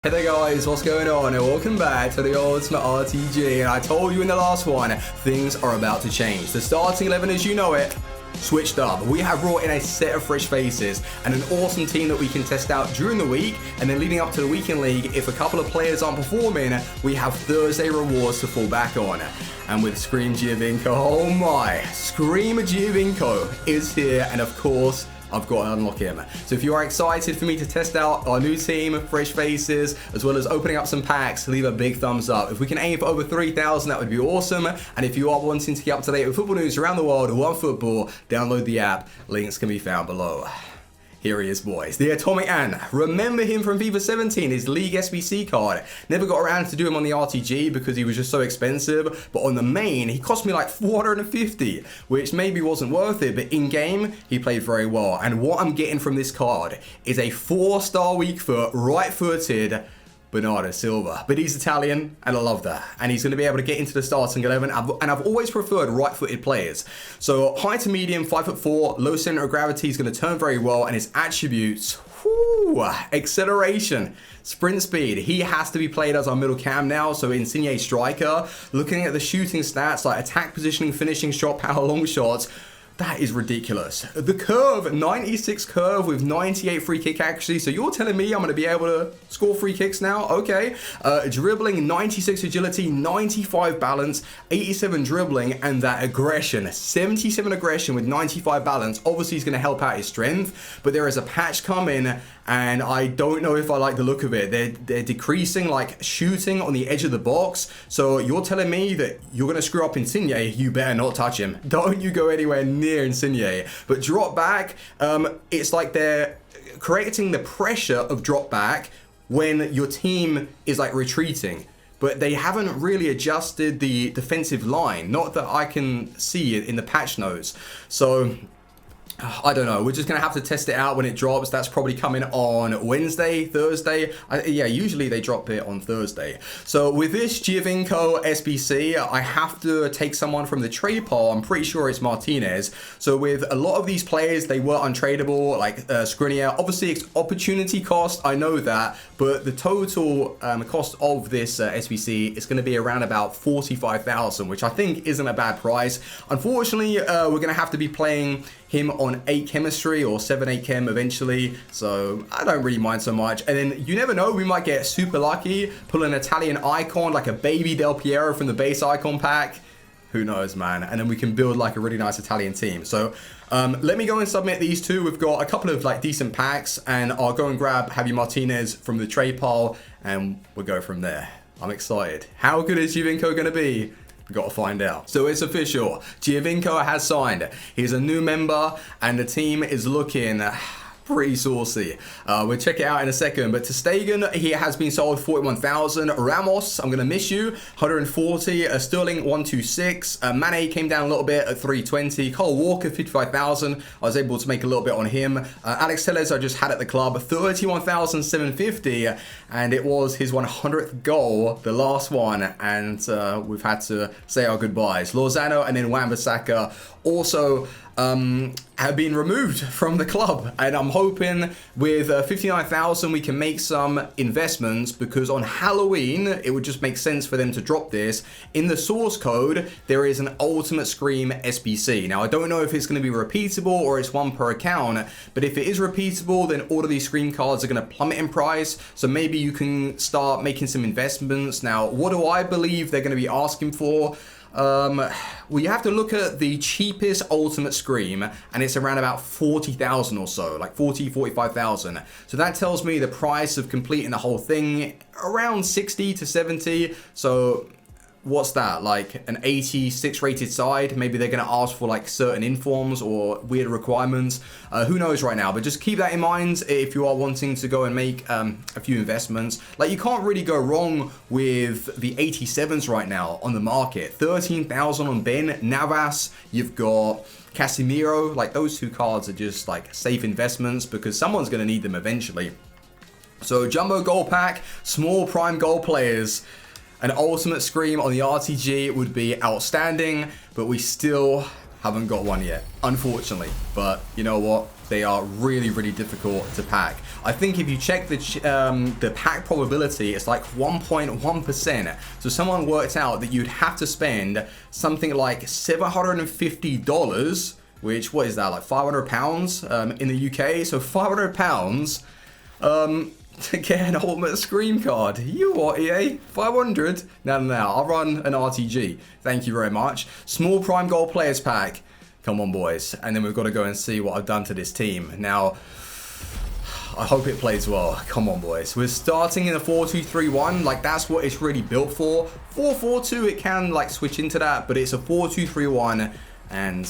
Hey there guys, what's going on and welcome back to the Ultimate RTG. And I told you in the last one, things are about to change. The starting 11 as you know it, switched up. We have brought in a set of fresh faces and an awesome team that we can test out during the week, and then leading up to the weekend league, if a couple of players aren't performing, we have Thursday rewards to fall back on. And with Scream Giovinco, oh my, Scream Giovinco is here, and of course, I've got to unlock him. So if you are excited for me to test out our new team, fresh faces, as well as opening up some packs, leave a big thumbs up. If we can aim for over 3,000, that would be awesome. And if you are wanting to get up to date with football news around the world, One Football, download the app. Links can be found below. Here he is, boys. The Atomic Ant. Remember him from FIFA 17, his League SBC card. Never got around to do him on the RTG because he was just so expensive. But on the main, he cost me like 450, which maybe wasn't worth it. But in-game, he played very well. And what I'm getting from this card is a 4-star weak foot, right-footed Bernardo Silva. But he's Italian, and I love that. And he's going to be able to get into the starting 11. And I've always preferred right-footed players. So high to medium, 5'4", low center of gravity is going to turn very well. And his attributes, whoo, acceleration, sprint speed. He has to be played as our middle cam now. So Insigne striker. Looking at the shooting stats like attack positioning, finishing, shot power, long shots. That is ridiculous. The curve, 96 curve with 98 free kick accuracy. So you're telling me I'm going to be able to score free kicks now? Okay. Dribbling, 96 agility, 95 balance, 87 dribbling, and that aggression. 77 aggression with 95 balance. Obviously, he's going to help out his strength. But there is a patch coming, and I don't know if I like the look of it. They're decreasing like shooting on the edge of the box. So you're telling me that you're going to screw up Insigne? You better not touch him. Don't you go anywhere near Insigne. But drop back, it's like they're creating the pressure of drop back when your team is like retreating. But they haven't really adjusted the defensive line. Not that I can see it in the patch notes. So I don't know. We're just going to have to test it out when it drops. That's probably coming on Wednesday, Thursday. Yeah, usually they drop it on Thursday. So with this Giovinco SBC, I have to take someone from the trade pile. I'm pretty sure it's Martinez. So with a lot of these players, they were untradeable, like Skriniar. Obviously, it's opportunity cost. I know that. But the total cost of this SBC is going to be around about 45,000, which I think isn't a bad price. Unfortunately, we're going to have to be playing him on 8 chemistry or 7-8 chem eventually, so I don't really mind so much. And then you never know, we might get super lucky, pull an Italian icon like a baby Del Piero from the base icon pack. Who knows, man? And then we can build like a really nice Italian team. So let me go and submit these two. We've got a couple of like decent packs, and I'll go and grab Javi Martinez from the trade pile, and we'll go from there. I'm excited. How good is Giovinco going to be? Got to find out. So it's official. Giovinco has signed. He's a new member, and the team is looking pretty saucy. We'll check it out in a second. But to Stegen, he has been sold 41,000. Ramos, I'm gonna miss you, 140. Sterling, 126. Mane came down a little bit at 320. Cole Walker, 55,000. I was able to make a little bit on him. Alex Telles, I just had at the club, 31,750, and it was his 100th goal, the last one, and we've had to say our goodbyes. Lozano and then Wan-Bissaka also have been removed from the club, and I'm hoping with 59,000 we can make some investments, because on Halloween it would just make sense for them to drop this. In the source code there is an Ultimate Scream SBC. Now I don't know if it's going to be repeatable or it's one per account, but if it is repeatable, then all of these Scream cards are going to plummet in price, so maybe you can start making some investments. Now what do I believe they're going to be asking for? Well, you have to look at the cheapest Ultimate Scream, and it's around about 40,000 or so, like 45,000. So that tells me the price of completing the whole thing around 60 to 70. So what's that, like an 86 rated side? Maybe they're going to ask for like certain informs or weird requirements. Who knows right now, but just keep that in mind if you are wanting to go and make a few investments. Like, you can't really go wrong with the 87s right now on the market. 13,000 on Ben Navas. You've got Casemiro. Like, those two cards are just like safe investments because someone's going to need them eventually. So jumbo goal pack, small prime goal players. An Ultimate Scream on the RTG would be outstanding, but we still haven't got one yet, unfortunately. But you know what? they are really, really difficult to pack. I think if you check the pack probability, it's like 1.1%. So someone worked out that you'd have to spend something like $750, which, what is that, like £500 in the UK? So £500 to get an ultimate scream card. You what, EA? 500? No, I'll run an RTG. Thank you very much. Small prime gold players pack. Come on, boys. And then we've got to go and see what I've done to this team. Now, I hope it plays well. Come on, boys. We're starting in a 4-2-3-1. Like, that's what it's really built for. 4-4-2, it can, like, switch into that. But it's a 4-2-3-1. And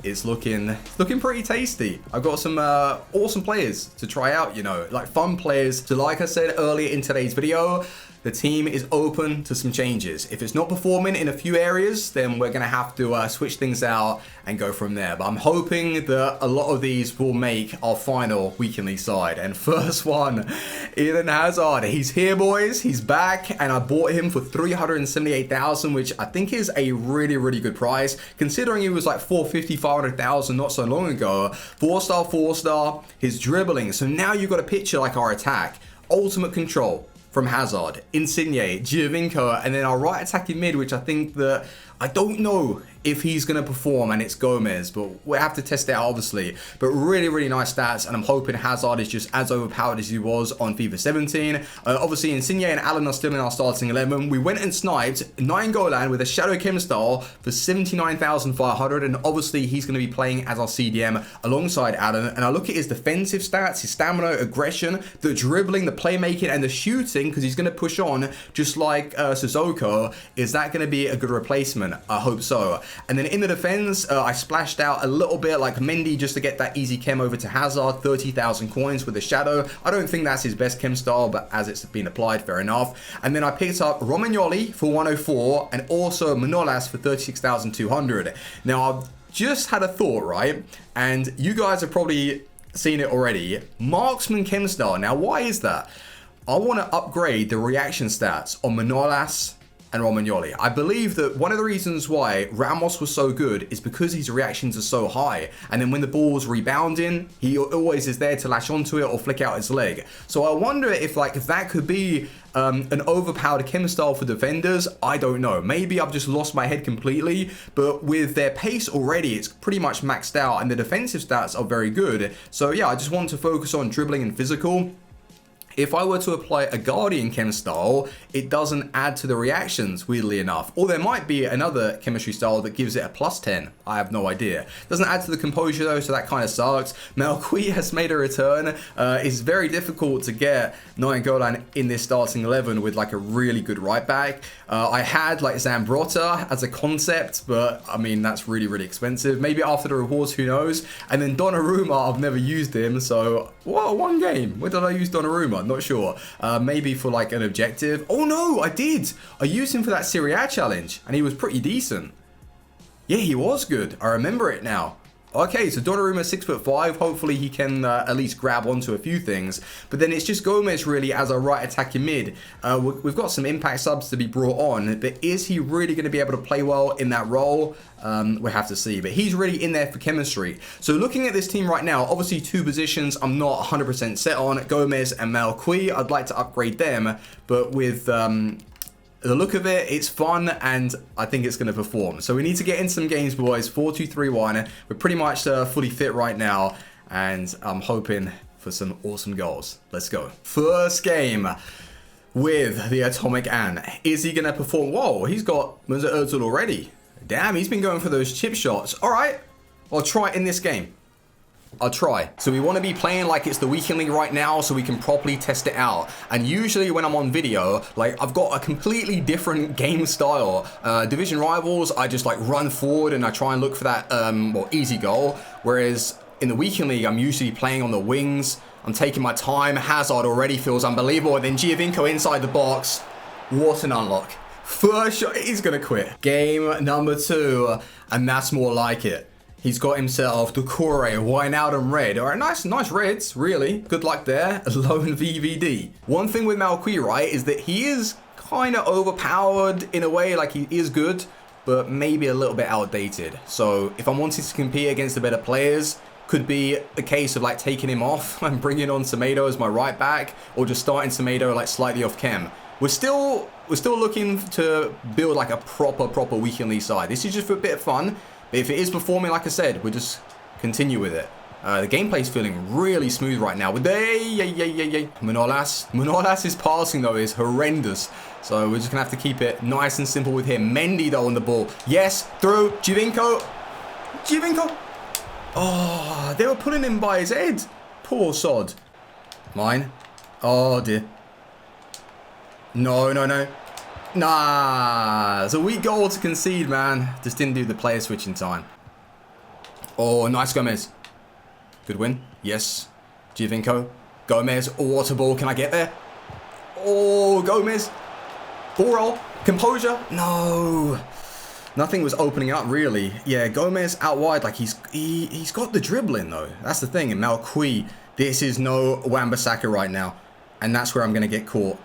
it's looking pretty tasty. I've got some awesome players to try out, you know. Like, fun players. So, like I said earlier in today's video, the team is open to some changes. If it's not performing in a few areas, then we're going to have to switch things out and go from there. But I'm hoping that a lot of these will make our final weekly side. And first one, Eden Hazard. He's here, boys. He's back. And I bought him for 378,000, which I think is a really, really good price. Considering he was like 450, 500,000 not so long ago. 4-star, 4-star. His dribbling. So now you've got a picture like our attack. Ultimate control from Hazard, Insigne, Giovinco, and then our right attacking mid, which I think that I don't know if he's going to perform, and it's Gomez, but we'll have to test it out, obviously. But really, really nice stats, and I'm hoping Hazard is just as overpowered as he was on FIFA 17. Obviously, Insigne and Allen are still in our starting 11. We went and sniped 9 Golan with a Shadow Chem style for 79,500, and obviously, he's going to be playing as our CDM alongside Allen. And I look at his defensive stats, his stamina, aggression, the dribbling, the playmaking, and the shooting, because he's going to push on just like Sissoko. Is that going to be a good replacement? I hope so. And then in the defense, I splashed out a little bit like Mendy just to get that easy chem over to Hazard, 30,000 coins with a Shadow. I don't think that's his best chem style, but as it's been applied, fair enough. And then I picked up Romagnoli for 104 and also Manolas for 36,200. Now, I've just had a thought, right? And you guys have probably seen it already. Marksman chem style. Now, why is that? I want to upgrade the reaction stats on Manolas and Romagnoli. I believe that one of the reasons why Ramos was so good is because his reactions are so high. And then when the ball's rebounding, he always is there to lash onto it or flick out his leg. So I wonder if that could be an overpowered chem style for defenders. I don't know. Maybe I've just lost my head completely. But with their pace already, it's pretty much maxed out. And the defensive stats are very good. So yeah, I just want to focus on dribbling and physical. If I were to apply a Guardian chem style, it doesn't add to the reactions, weirdly enough. Or there might be another chemistry style that gives it a +10. I have no idea. Doesn't add to the composure though, so that kind of sucks. Melqui has made a return. It's very difficult to get Golan in this starting 11 with like a really good right back. I had like Zambrotta as a concept, but I mean, that's really, really expensive. Maybe after the rewards, who knows? And then Donnarumma, I've never used him, so what, one game? Where did I use Donnarumma? Not sure. Maybe for like an objective. Oh no, I did. I used him for that Serie A challenge and he was pretty decent. Yeah, he was good. I remember it now. Okay, so Donnarumma 6'5". Hopefully he can at least grab onto a few things. But then it's just Gomez really as a right attacking mid. We've got some impact subs to be brought on. But is he really going to be able to play well in that role? We'll have to see. But he's really in there for chemistry. So looking at this team right now, obviously 2 positions I'm not 100% set on. Gomez and Melqui. I'd like to upgrade them. But with the look of it, it's fun, and I think it's going to perform. So we need to get in some games, boys. 4-2-3-1. We're pretty much fully fit right now, and I'm hoping for some awesome goals. Let's go. First game with the Atomic Ant. Is he going to perform? Whoa, he's got Mesut Ozil already. Damn, he's been going for those chip shots. All right, I'll try it in this game. I'll try. So we want to be playing like it's the weekend league right now so we can properly test it out. And usually when I'm on video, like I've got a completely different game style. Division rivals, I just like run forward and I try and look for that easy goal. Whereas in the weekend league, I'm usually playing on the wings. I'm taking my time. Hazard already feels unbelievable. And then Giovinco inside the box. What an unlock. First shot, he's going to quit. Game number 2, and that's more like it. He's got himself Doucouré, Wijnaldum red. All right, nice reds, really. Good luck there. Lone VVD. One thing with Melqui, right, is that he is kind of overpowered in a way. Like, he is good, but maybe a little bit outdated. So if I'm wanting to compete against the better players, could be a case of like taking him off and bringing on Semedo as my right back, or just starting Semedo like slightly off chem. We're still looking to build like a proper weekly side. This is just for a bit of fun, but if it is performing, like I said, we'll just continue with it. The gameplay's feeling really smooth right now. With Manolas' passing though is horrendous, so we're just gonna have to keep it nice and simple with him. Mendy though on the ball. Yes, through Giovinco. Oh, they were pulling him by his head. Poor sod. Mine. Oh dear. No. Nah. It's a weak goal to concede, man. Just didn't do the player switch in time. Oh, nice Gomez. Good win. Yes. Giovinco. Gomez. Oh, what a ball. Can I get there? Oh, Gomez. Ball roll. Composure. No. Nothing was opening up, really. Yeah, Gomez out wide. Like, he's got the dribbling, though. That's the thing. And Malqui. This is no Wan-Bissaka right now. And that's where I'm going to get caught.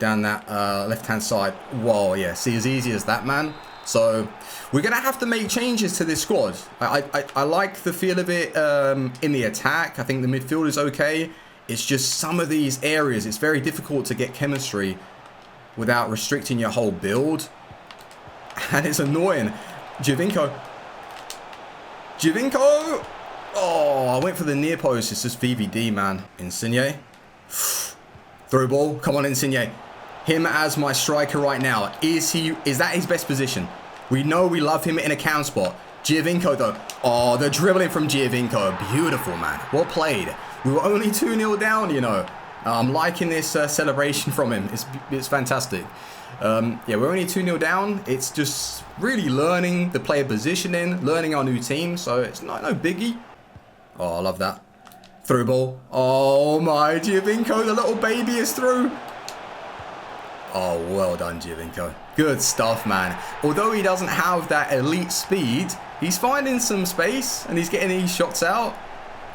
Down that left-hand side. Whoa, yeah. See, as easy as that, man. So, we're going to have to make changes to this squad. I like the feel of it in the attack. I think the midfield is okay. It's just some of these areas, it's very difficult to get chemistry without restricting your whole build. And it's annoying. Giovinco. Oh, I went for the near post. It's just VVD, man. Insigne. Through ball. Come on, Insigne. Him as my striker right now. Is that his best position? We know we love him in a cam spot. Giovinco, though. Oh, the dribbling from Giovinco. Beautiful, man. Well played. We were only 2-0 down, you know. I'm liking this celebration from him. It's fantastic. Yeah, we're only 2-0 down. It's just really learning the player positioning, learning our new team. So it's no biggie. Oh, I love that. Through ball. Oh, my. Giovinco, the little baby is through. Oh, well done, Giovinco. Good stuff, man. Although he doesn't have that elite speed, he's finding some space and he's getting these shots out.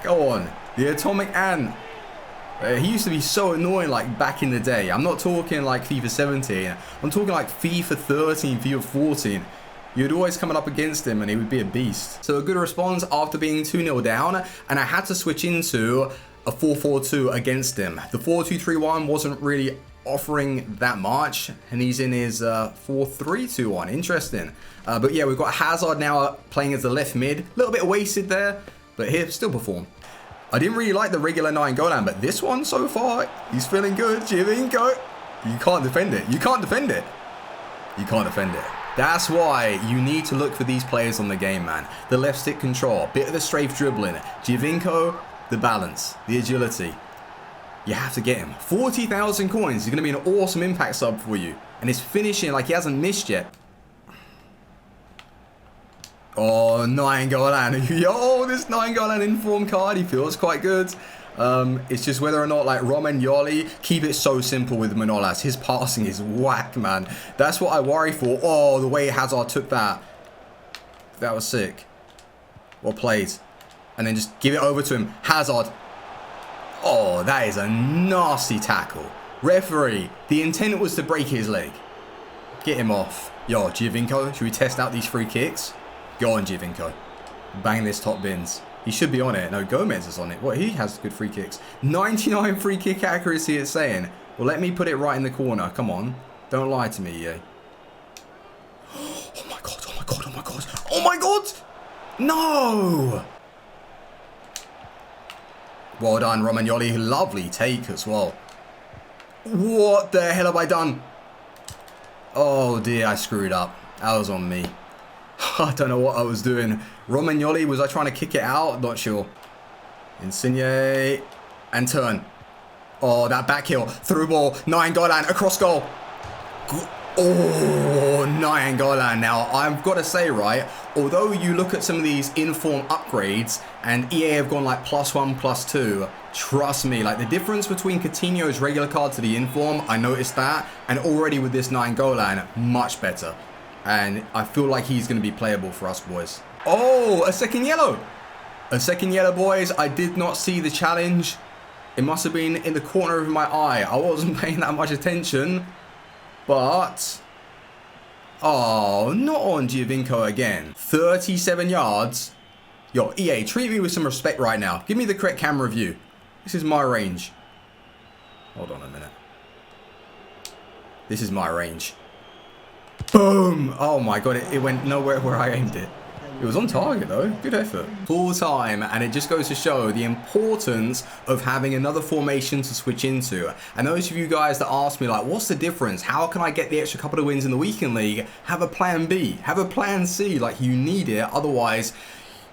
Go on. The atomic ant. He used to be so annoying like back in the day. I'm not talking like FIFA 17. I'm talking like FIFA 13, FIFA 14. You'd always come up against him and he would be a beast. So a good response after being 2-0 down, and I had to switch into a 4-4-2 against him. The 4-2-3-1 wasn't really offering that much, and he's in his 4-3-2-1. Interesting. But yeah, we've got Hazard now playing as the left mid. A little bit wasted there, but here still perform. I didn't really like the regular 9 goal line, but this one so far, he's feeling good. Giovinco. You can't defend it. You can't defend it. You can't defend it. That's why you need to look for these players on the game, man. The left stick control, bit of the strafe dribbling. Giovinco, the balance, the agility. You have to get him. 40,000 coins. He's going to be an awesome impact sub for you. And his finishing, like he hasn't missed yet. Oh, 9 goal line. Yo, this 9 goal line inform card, he feels quite good. It's just whether or not like Romagnoli, keep it so simple with Manolas. His passing is whack, man. That's what I worry for. Oh, the way Hazard took that. That was sick. Well played. And then just give it over to him. Hazard. Oh, that is a nasty tackle. Referee, the intent was to break his leg. Get him off. Yo, Giovinco, should we test out these free kicks? Go on, Giovinco. Bang this top bins. He should be on it. No, Gomez is on it. What, he has good free kicks. 99 free kick accuracy, it's saying. Well, let me put it right in the corner. Come on. Don't lie to me, EA. Oh my god, oh my god, oh my god. Oh my god! No! Well done, Romagnoli. Lovely take as well. What the hell have I done? Oh dear, I screwed up. That was on me. I don't know what I was doing. Romagnoli, was I trying to kick it out? Not sure. Insigne. And turn. Oh, that back heel. Through ball. 9 goal line. Across goal. Oh, 9 goal line. Now, I've got to say, right, although you look at some of these inform upgrades and EA have gone like +1, +2, trust me, like the difference between Coutinho's regular card to the inform, I noticed that. And already with this 9 goal line, much better. And I feel like he's going to be playable for us, boys. Oh, a second yellow. A second yellow, boys. I did not see the challenge. It must have been in the corner of my eye. I wasn't paying that much attention. But... oh, not on Giovinco again. 37 yards. Yo, EA, treat me with some respect right now. Give me the correct camera view. This is my range. Hold on a minute. This is my range. Boom! Oh my god, it went nowhere where I aimed it. It was on target though. Good effort. Full time, and it just goes to show the importance of having another formation to switch into. And those of you guys that ask me, like, what's the difference? How can I get the extra couple of wins in the weekend league? Have a plan B. Have a plan C. Like, you need it. Otherwise,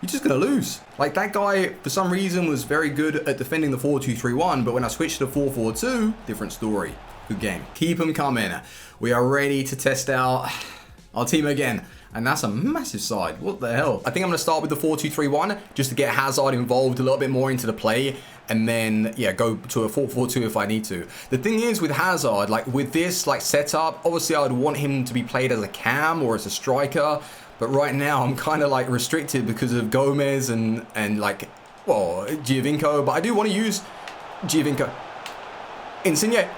you're just going to lose. Like, that guy, for some reason, was very good at defending the 4-2-3-1, but when I switched to 4-4-2, different story. Good game. Keep them coming. We are ready to test out our team again. And that's a massive side. What the hell? I think I'm going to start with the 4-2-3-1 just to get Hazard involved a little bit more into the play. And then, yeah, go to a 4-4-2 if I need to. The thing is with Hazard, like with this like setup, obviously I would want him to be played as a cam or as a striker. But right now I'm kind of like restricted because of Gomez and like, well, Giovinco. But I do want to use Giovinco. Insigne.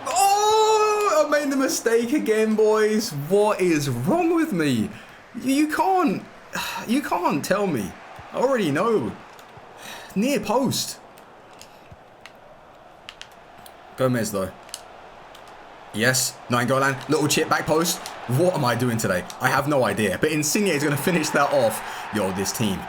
I made the mistake again, boys. What is wrong with me? You can't tell me. I already know. Near post. Gomez though. Yes, Nainggolan, little chip back post. What am I doing today? I have no idea. But Insigne is going to finish that off. Yo, this team.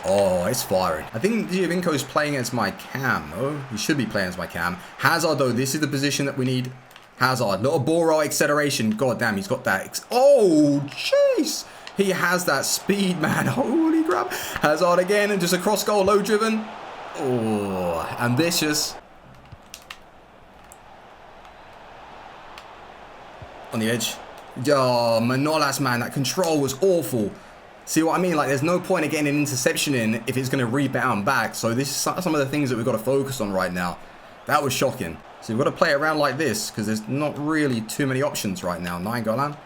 Oh, it's firing. I think Giovinco is playing as my cam, though. He should be playing as my cam. Hazard, though, this is the position that we need. Hazard, little ball roll acceleration. God damn, he's got that. Oh, jeez. He has that speed, man. Holy crap. Hazard again, and just a cross goal, low driven. Oh, ambitious. On the edge. Oh, Manolas, man, that control was awful. See what I mean? Like, there's no point in getting an interception in if it's going to rebound back. So this is some of the things that we've got to focus on right now. That was shocking. So we've got to play around like this because there's not really too many options right now. Nainggolan.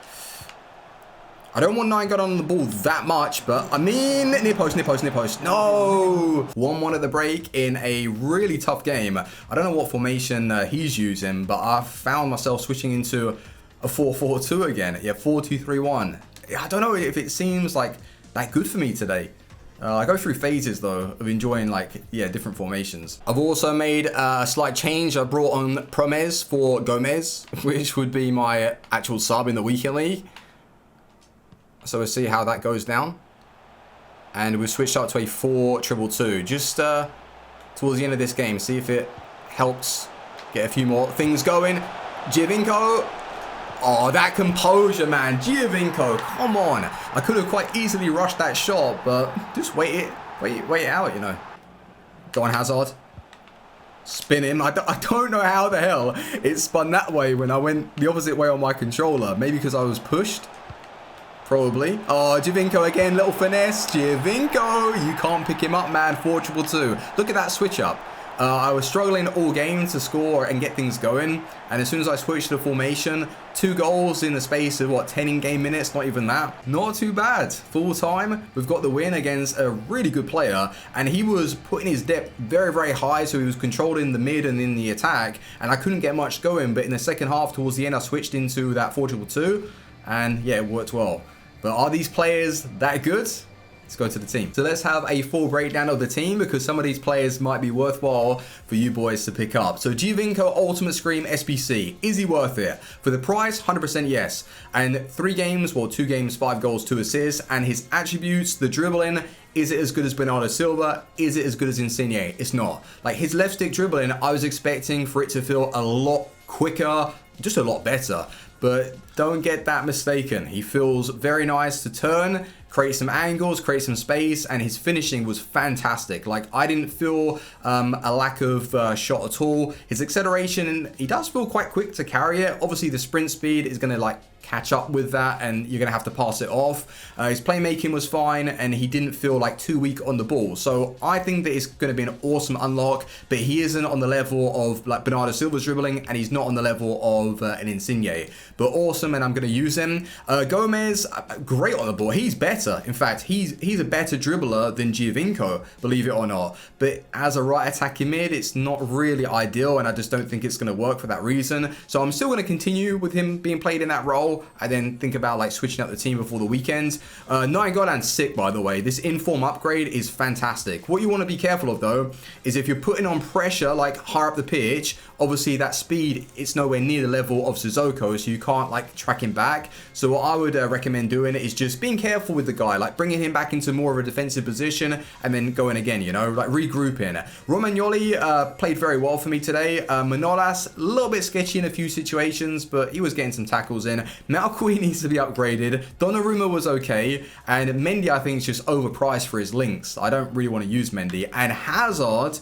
I don't want Nainggolan on the ball that much, but I mean, near post, near post, near post. No! 1-1 at the break in a really tough game. I don't know what formation he's using, but I found myself switching into a 4-4-2 again. Yeah, 4-2-3-1. I don't know if it seems like that good for me today. I go through phases, though, of enjoying, like, yeah, different formations. I've also made a slight change. I brought on Promes for Gomez, which would be my actual sub in the weekend league. So we'll see how that goes down. And we've switched up to a 4-2-2. Just towards the end of this game, see if it helps get a few more things going. Giovinco. Oh, that composure, man. Giovinco, come on. I could have quite easily rushed that shot, but just wait it out, you know. Go on, Hazard. Spin him. I don't know how the hell it spun that way when I went the opposite way on my controller. Maybe because I was pushed. Probably. Oh, Giovinco again. Little finesse. Giovinco. You can't pick him up, man. 4-2-2. Look at that switch up. I was struggling all game to score and get things going. And as soon as I switched to formation, 2 goals in the space of, what, 10 in-game minutes? Not even that. Not too bad. Full time, we've got the win against a really good player. And he was putting his depth very, very high. So he was controlling the mid and in the attack. And I couldn't get much going. But in the second half, towards the end, I switched into that 4-2-2. And yeah, it worked well. But are these players that good? Let's go to the team. So let's have a full breakdown of the team because some of these players might be worthwhile for you boys to pick up. So Giovinco Ultimate Scream SBC. Is he worth it? For the price, 100% yes. And 3 games, well, 2 games, 5 goals, 2 assists. And his attributes, the dribbling, is it as good as Bernardo Silva? Is it as good as Insigne? It's not. Like his left stick dribbling, I was expecting for it to feel a lot quicker, just a lot better. But don't get that mistaken. He feels very nice to turn, create some angles, create some space, and his finishing was fantastic. Like, I didn't feel a lack of shot at all. His acceleration, he does feel quite quick to carry it. Obviously, the sprint speed is going to, like, catch up with that, and you're going to have to pass it off. His playmaking was fine, and he didn't feel, like, too weak on the ball. So, I think that it's going to be an awesome unlock, but he isn't on the level of, like, Bernardo Silva's dribbling, and he's not on the level of an Insigne. but awesome, and I'm going to use him. Gomez, great on the ball. He's better. In fact, he's a better dribbler than Giovinco, believe it or not. But as a right attacking mid, it's not really ideal, and I just don't think it's going to work for that reason. So I'm still going to continue with him being played in that role, and then think about like switching up the team before the weekend. Nainggolan's sick, by the way. This inform upgrade is fantastic. What you want to be careful of, though, is if you're putting on pressure like higher up the pitch, obviously that speed, it's nowhere near the level of Sissoko, so you can't like track him back. So what I would recommend doing is just being careful with the guy, like bringing him back into more of a defensive position and then going again, you know, like regrouping. Romagnoli played very well for me today. Manolas, a little bit sketchy in a few situations, but he was getting some tackles in. Malqui needs to be upgraded. Donnarumma was okay, and Mendy I think is just overpriced for his links. I don't really want to use Mendy. And Hazard,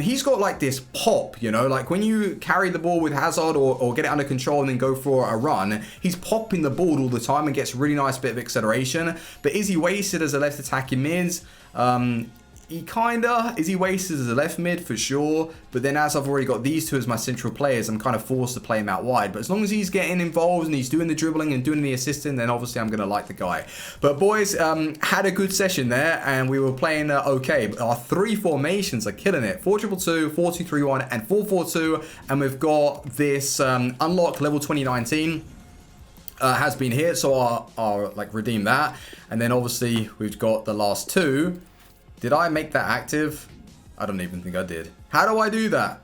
he's got like this pop, you know, like when you carry the ball with Hazard or get it under control and then go for a run, he's popping the ball all the time and gets a really nice bit of acceleration. But is he wasted as a left attacking mid? He kinda is. He wasted as a left mid for sure, but then as I've already got these two as my central players, I'm kind of forced to play him out wide. But as long as he's getting involved and he's doing the dribbling and doing the assisting, then obviously I'm gonna like the guy. But boys, had a good session there, and we were playing okay. But our three formations are killing it: 4-2-2, 4-2-3-1, and 4-4-2. And we've got this unlock level 2019. Has been hit, so I'll like redeem that. And then obviously we've got the last two. Did I make that active? I don't even think I did. How do I do that?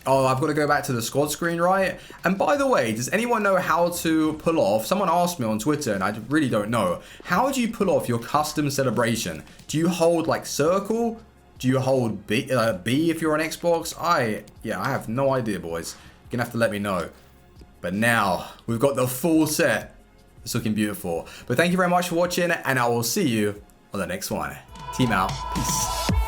Oh, I've got to go back to the squad screen, right? And by the way, does anyone know how to pull off? Someone asked me on Twitter, and I really don't know. How do you pull off your custom celebration? Do you hold like circle? Do you hold B if you're on Xbox? I have no idea, boys. You're gonna have to let me know. But now we've got the full set. It's looking beautiful. But thank you very much for watching, and I will see you on the next one. Team out. Peace.